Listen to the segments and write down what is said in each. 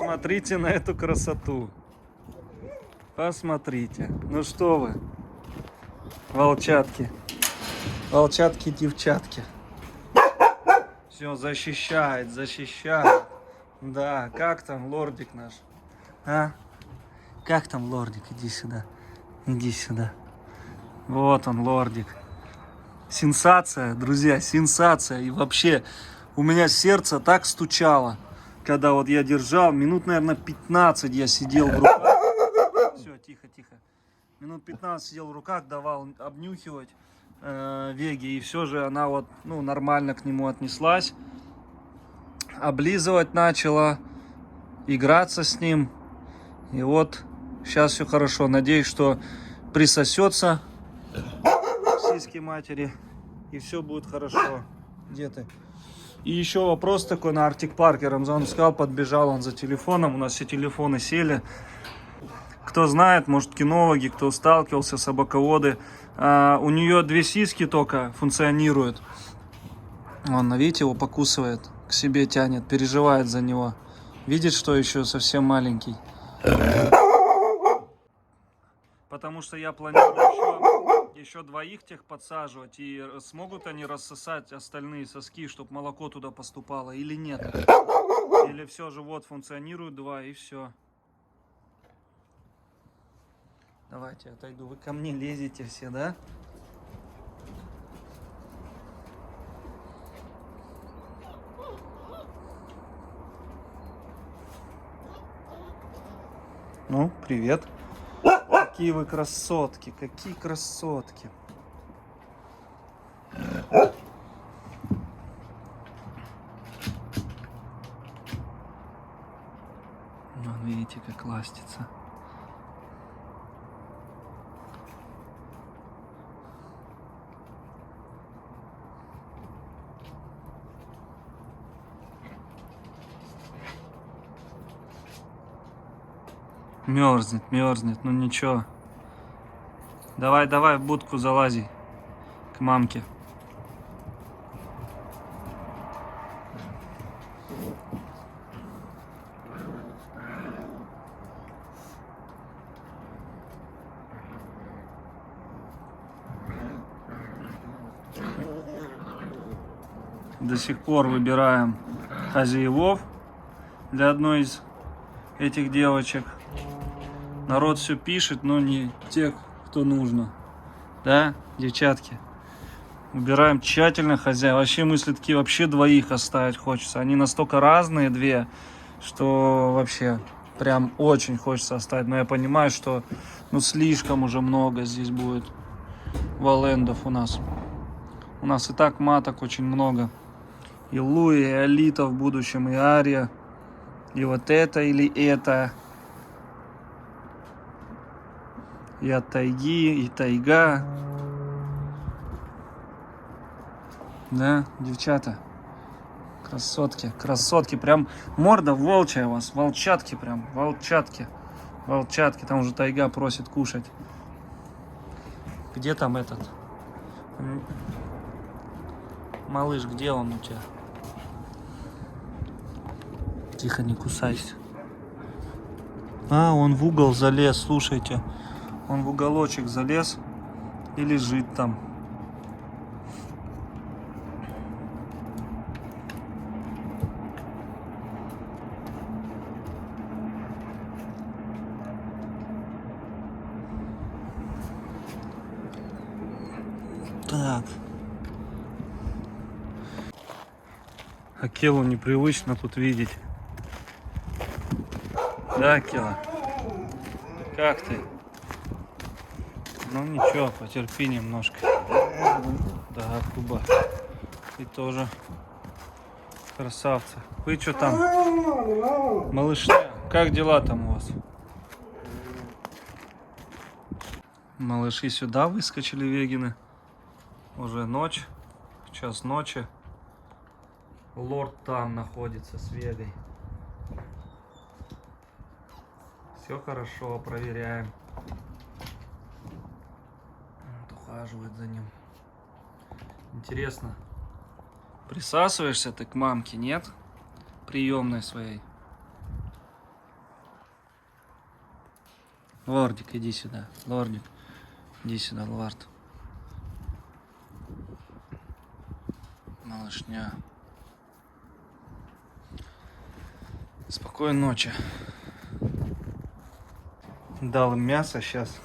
Посмотрите на эту красоту. Посмотрите. Ну что вы, волчатки. Волчатки-девчатки. Все, защищает. Да, как там лордик наш? А? Как там лордик? Иди сюда. Вот он, лордик. Сенсация, друзья, сенсация. И вообще, у меня сердце так стучало, когда вот я держал. Минут, наверное, 15 я сидел в руках. Все, тихо. Минут 15 сидел в руках, давал обнюхивать Веги. И все же она вот, ну, нормально к нему отнеслась. Облизывать начала, играться с ним. И вот сейчас все хорошо. Надеюсь, что присосется к сиське матери. И все будет хорошо. Где ты? И еще вопрос такой на Arctic Park. Рамзан сказал, подбежал он за телефоном. У нас все телефоны сели. Кто знает, может, кинологи, кто сталкивался, собаководы. У нее 2 сиськи только функционируют. Вон, видите, его покусывает, к себе тянет, переживает за него. Видит, что еще совсем маленький. Потому что я планирую еще 2 тех подсаживать. И смогут они рассосать остальные соски, чтобы молоко туда поступало или нет? Или все же вот функционирует 2 и все. Давайте отойду. Вы ко мне лезете все, да? Ну, привет. Какие вы красотки, какие красотки. Ну, видите, как ластится. Мерзнет, ну ничего. Давай, в будку залази к мамке. До сих пор выбираем хозяевов для одной из этих девочек. Народ все пишет, но не тех, кто нужно. Да, девчатки? Выбираем тщательно хозяев. Вообще мысли такие, вообще 2 оставить хочется. Они настолько разные 2, что вообще прям очень хочется оставить. Но я понимаю, что ну слишком уже много здесь будет валендов у нас. У нас и так маток очень много. И Луи, и Алита в будущем, и Ария. И вот это или это. И от тайги, и тайга. Да, девчата. Красотки. Прям морда волчья у вас. Волчатки прям. Волчатки. Там уже тайга просит кушать. Где там этот? Малыш, где он у тебя? Тихо, не кусайся. Он в угол залез, слушайте. Он в уголочек залез и лежит там. Так. Акелу непривычно тут видеть. Да, Акела? Как ты? Ну ничего, потерпи немножко. Да, Куба. Ты тоже красавцы. Вы что там? Малышня, как дела там у вас? Малыши сюда выскочили, Вегины. Уже ночь, час ночи. Лорд там находится с Вегой. Все хорошо, проверяем. Вот, ухаживает за ним. Интересно, присасываешься ты к мамке, нет? Приемной своей. Лордик, иди сюда. Лордик, иди сюда, лорд. Малышня. Спокойной ночи. Дал им мясо сейчас.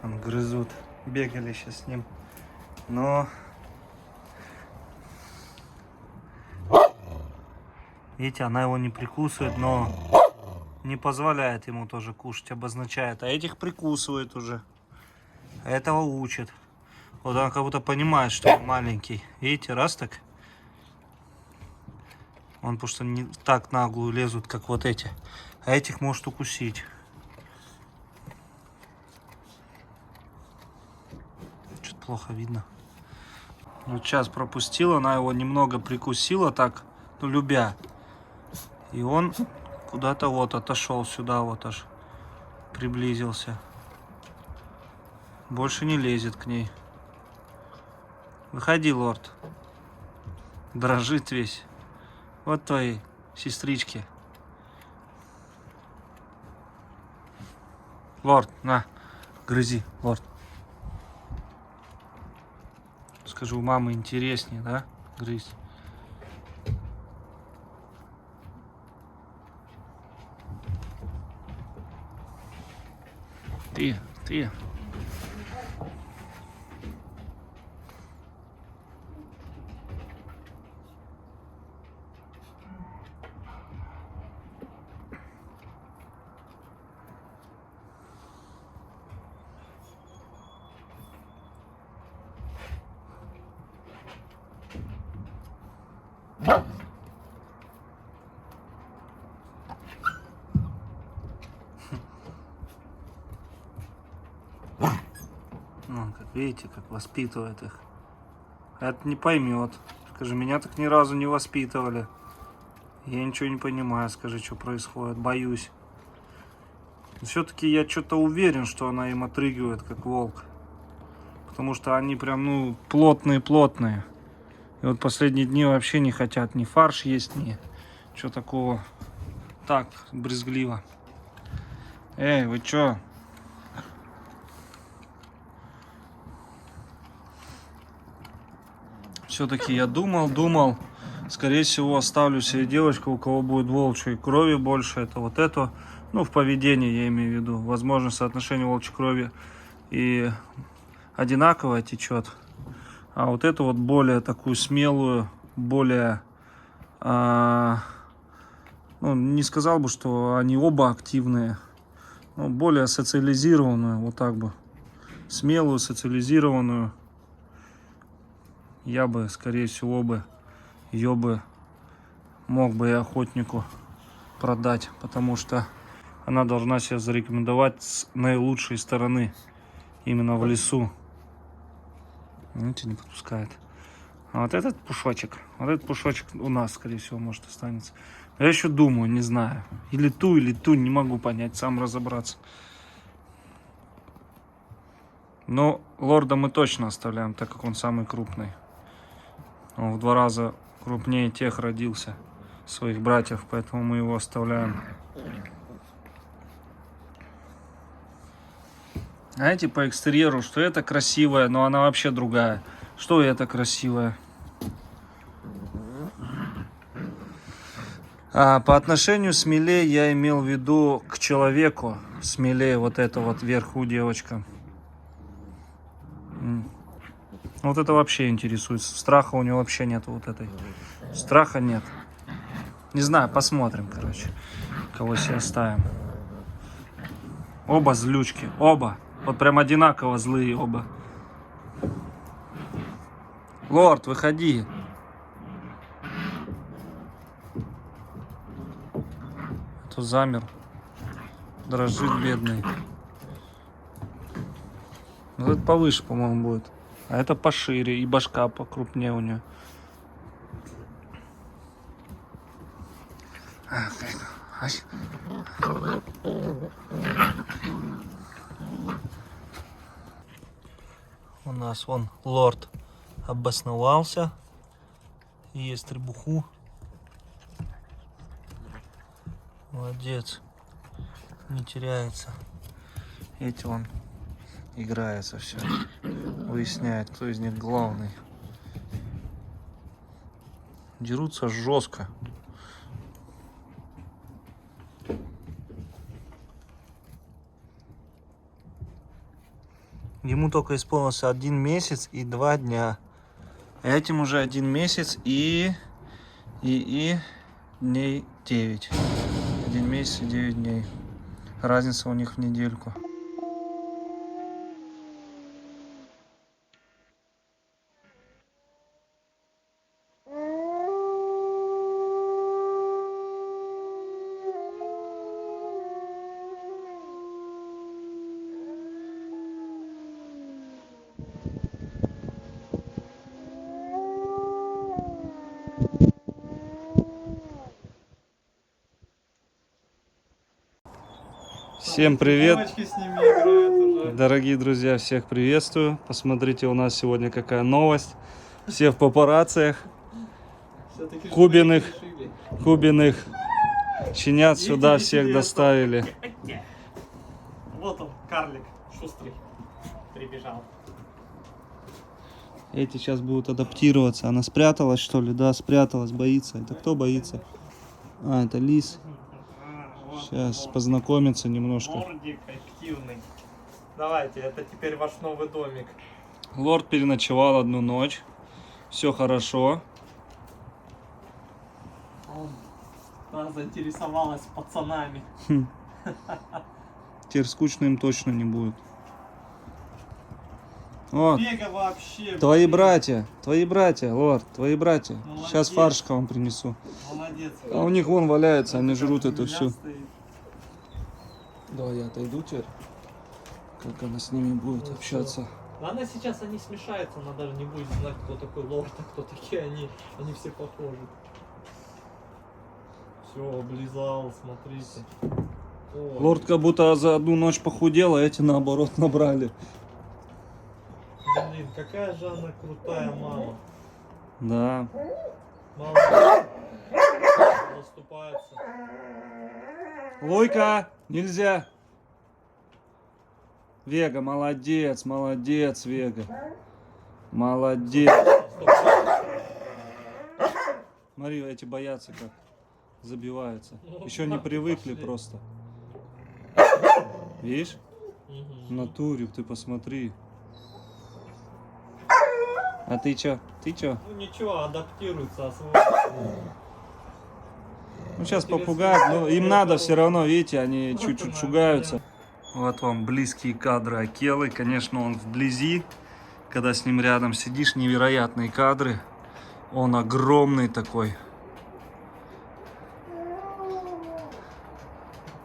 Он грызут. Бегали сейчас с ним. Но... Видите, она его не прикусывает, но не позволяет ему тоже кушать, обозначает. А этих прикусывает уже. А этого учит. Вот он как будто понимает, что он маленький. Видите, раз так. Он потому что не так наглую лезут, как вот эти. А этих может укусить. Что-то плохо видно. Вот сейчас пропустила, она его немного прикусила так, ну любя. И он куда-то вот отошел сюда, вот аж приблизился. Больше не лезет к ней. Выходи, лорд. Дрожит весь. Вот твои сестрички. Лорд, на, грызи, лорд. Скажу, у мамы интереснее, да? Грызть. Ты. Ну, как видите, как воспитывает их. Это не поймет. Скажи, меня так ни разу не воспитывали. Я ничего не понимаю, скажи, что происходит. Боюсь. Все-таки я что-то уверен, что она им отрыгивает, как волк. Потому что они прям, ну, плотные-плотные. И вот последние дни вообще не хотят ни фарш есть, ни что такого. Так, брезгливо. Эй, вы чё? Все-таки я думал, скорее всего, оставлю себе девочку, у кого будет волчьей крови больше. Это вот это, ну, в поведении я имею в виду. Возможно, соотношение волчьей крови и одинаковое течет. А вот эту вот более такую смелую, более, ну, не сказал бы, что они оба активные, но более социализированную, вот так бы. Смелую, социализированную. Я бы, скорее всего, ее бы мог бы и охотнику продать, потому что она должна себя зарекомендовать с наилучшей стороны, именно в лесу. Видите, не подпускает. А вот этот пушочек у нас, скорее всего, может останется. Я еще думаю, не знаю. Или ту, не могу понять, сам разобраться. Но лорда мы точно оставляем, так как он самый крупный. Он в 2 раза крупнее тех родился, своих братьев, поэтому мы его оставляем. Знаете, по экстерьеру, что это красивая, но она вообще другая. Что это красивая? А по отношению смелее я имел в виду к человеку. Смелее вот это вот вверху девочка. Вот это вообще интересуется. Страха у него вообще нет вот этой. Страха нет. Не знаю, посмотрим, короче, кого себе оставим. Оба злючки, оба. Вот прям одинаково злые оба. Лорд, выходи. То замер. Дрожит бедный. Вот это повыше, по-моему, будет. А это пошире и башка покрупнее у нее. У нас вон лорд обосновался, ест требуху. Молодец, не теряется. Эти он играется все. Выясняет, кто из них главный. Дерутся жестко. Ему только исполнился 1 месяц и 2 дня. Этим уже 1 месяц и дней 9. 1 месяц и 9 дней. Разница у них в недельку. Всем привет! Дорогие друзья, всех приветствую. Посмотрите, у нас сегодня какая новость. Все в папарациях. Кубиных щенят сюда всех доставили. Вот он, карлик, шустрый, прибежал. Эти сейчас будут адаптироваться. Она спряталась, что ли? Да, спряталась, боится. Это кто боится? А, это лис. Сейчас познакомиться немножко. Лордик активный. Давайте, это теперь ваш новый домик. Лорд переночевал 1 ночь. Все хорошо. Она заинтересовалась пацанами. Теперь скучно им точно не будет. О, Бега вообще. твои братья, лорд, твои братья. Молодец. Сейчас фаршка вам принесу. Молодец. А у них вон валяется, они жрут эту всю. Стоит. Давай я отойду теперь. Как она с ними будет Ну, общаться. Но она сейчас, они смешаются, она даже не будет знать, кто такой лорд, а кто такие они все похожи. Все, облизал, смотрите. Ой. Лорд как будто за 1 ночь похудел, а эти наоборот набрали. Блин, какая же она крутая мама. Да. Мама заступается. Луйка, нельзя. Вега, молодец, молодец, Вега. Молодец. Смотри, эти боятся как. Забиваются. Ну, Еще не привыкли пошли. просто. Видишь? В Угу. натуре, ты посмотри. А ты чё? Ты чё? Ну ничего, адаптируется, Ну сейчас попугать, но им надо все равно, видите, они чуть-чуть шугаются. Вот вам близкие кадры Акелы. Конечно, он вблизи, когда с ним рядом сидишь, невероятные кадры. Он огромный такой.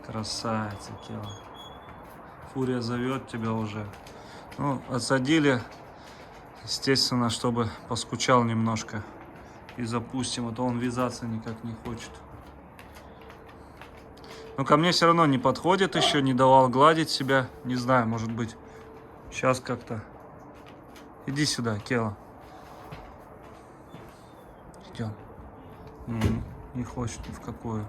Красавец, Акела. Фурия зовет тебя уже. Ну, отсадили, естественно, чтобы поскучал немножко. И запустим, а то он вязаться никак не хочет. Но ко мне все равно не подходит еще, не давал гладить себя. Не знаю, может быть, сейчас как-то. Иди сюда, Кела. Идем. Не хочет ни в какую.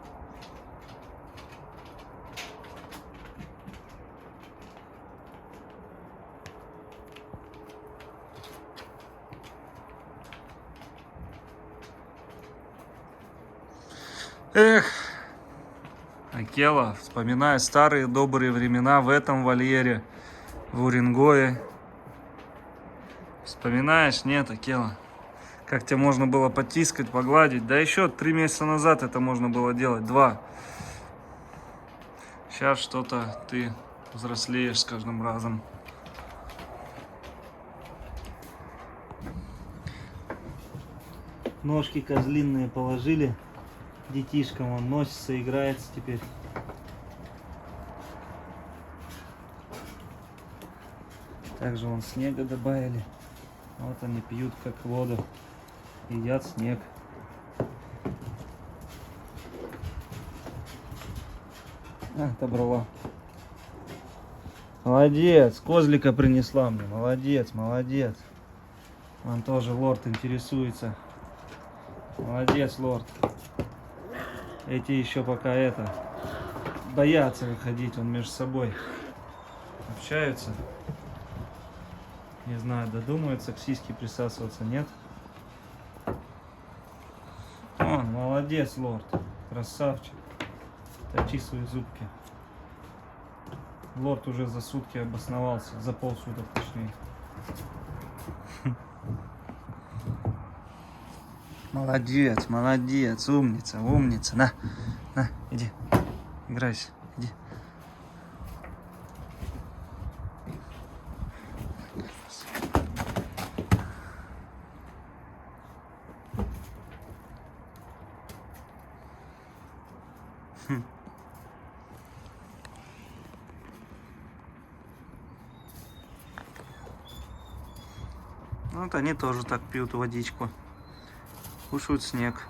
Эх, Акела, вспоминая старые добрые времена в этом вольере, в Уренгое. Вспоминаешь? Нет, Акела? Как тебя можно было потискать, погладить? Да еще 3 месяца назад это можно было делать, 2. Сейчас что-то ты взрослеешь с каждым разом. Ножки козлиные положили. Детишкам он носится, играется теперь. Также вон снега добавили. Вот они пьют как воду. Едят снег. Отобрала. Молодец, козлика принесла мне. Молодец, молодец. Он тоже лорд интересуется. Молодец, лорд. Эти еще пока боятся выходить, он между собой. общаются. Не знаю, додумаются к сиське присасываться, нет? О, молодец, лорд. Красавчик. Точи свои зубки. Лорд уже за сутки обосновался. За полсуток, точнее. Молодец, молодец, умница, умница. На, иди. Играйся, иди. Вот они тоже так пьют водичку. Кушают снег.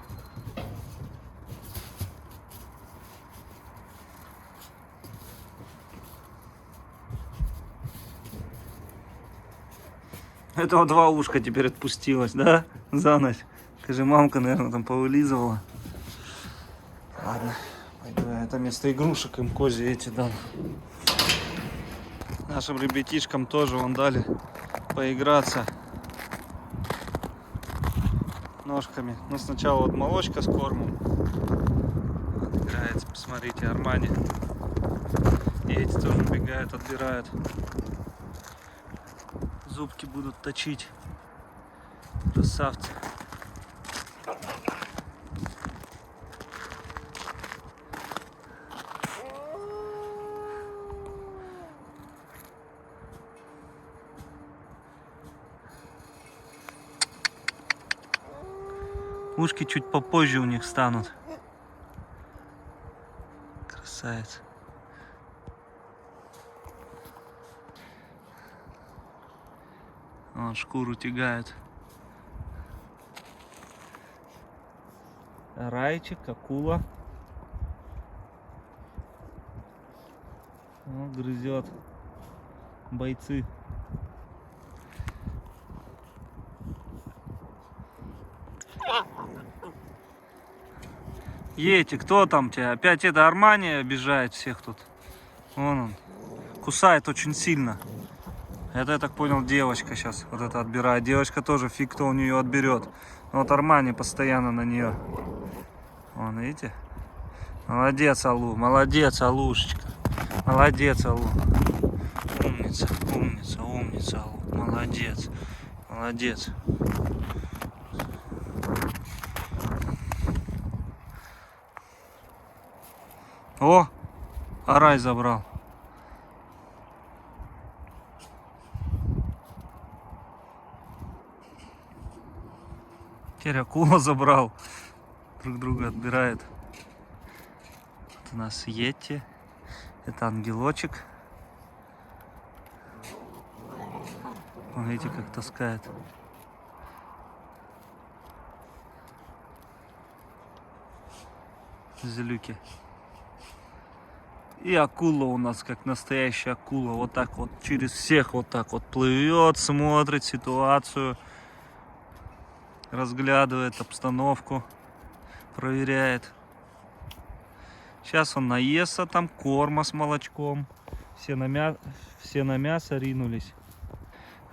Этого 2 ушка теперь отпустилось, да? За ночь. Скажи, мамка, наверное, там повылизывала. Ладно, пойду я это вместо игрушек им кози эти дам. Нашим ребятишкам тоже вон дали поиграться ножками. Но сначала вот молочка с кормом. Вот играется, посмотрите, Армани. И эти тоже бегают, отбирают. Зубки будут точить. Красавцы. Ушки чуть попозже у них станут. Красавец. Вон шкуру тягает. Райчик, акула. Он грызет бойцы. Ети, кто там тебя? Опять это Армани обижает всех тут. Вон он. Кусает очень сильно. Это, я так понял, девочка сейчас вот это отбирает. Девочка тоже фиг кто у нее отберет. Но вот Армани постоянно на нее. Вон, видите? Молодец, Алу. Молодец, Алушечка. Молодец, Алу. Умница, умница, умница, Алу. Молодец. Молодец. О, Арай забрал. Теперь акула забрал. Друг друга отбирает. Вот у нас Йети. Это ангелочек. Вон, видите, как таскает. Злюки. И акула у нас, как настоящая акула, вот так вот через всех вот так вот плывет, смотрит ситуацию, разглядывает обстановку, проверяет. Сейчас он наестся, там корма с молочком, все на мясо ринулись.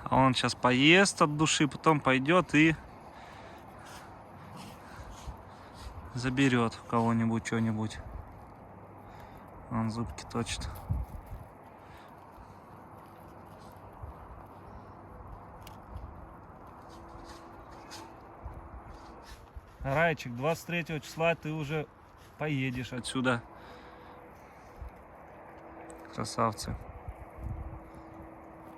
А он сейчас поест от души, потом пойдет и заберет у кого-нибудь что-нибудь. Он зубки точит. Райчик, 23 числа ты уже поедешь отсюда. Красавцы.